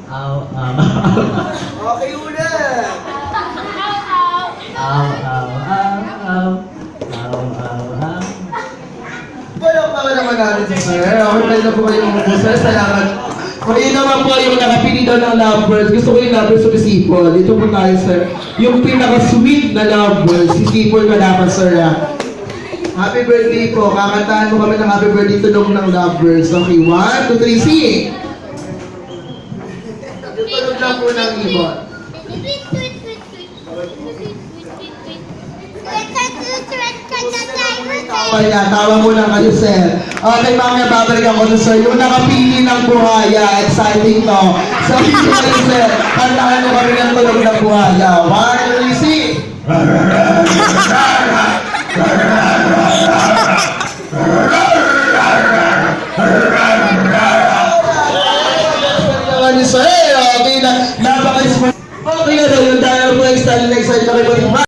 Aw, aw. Okay, una. Aw, aw, aw, aw. Aw, aw, aw. Walang pa naman natin si Sir. Okay na po kayong po, Sir. Salamat. O yun naman po yung nakapili daw ng lovebirds. Gusto ko yung lovebirds sa Sipol. Dito po tayo, Sir. Yung pinaka-sweet na lovebirds. Si Sipol ka dapat, Sir. Happy birthday po. Kakantahan mo kami ng happy birthday tulong ng lovebirds. Okay, 1, 2, 3, sing! Yung tulog lang po ng ibon. Tawa mo lang kayo, Sir. Okay, mamaya babalikan ko na, Sir. Yung nakapili ng buhaya, exciting to. Sabi ko kayo, Sir, kantahan mo kami ng tulog ng buhaya. 1, 2, 3, sing! Sir, okay na. Napaka-smart. Okay na daw yung dahil po excited na kayo.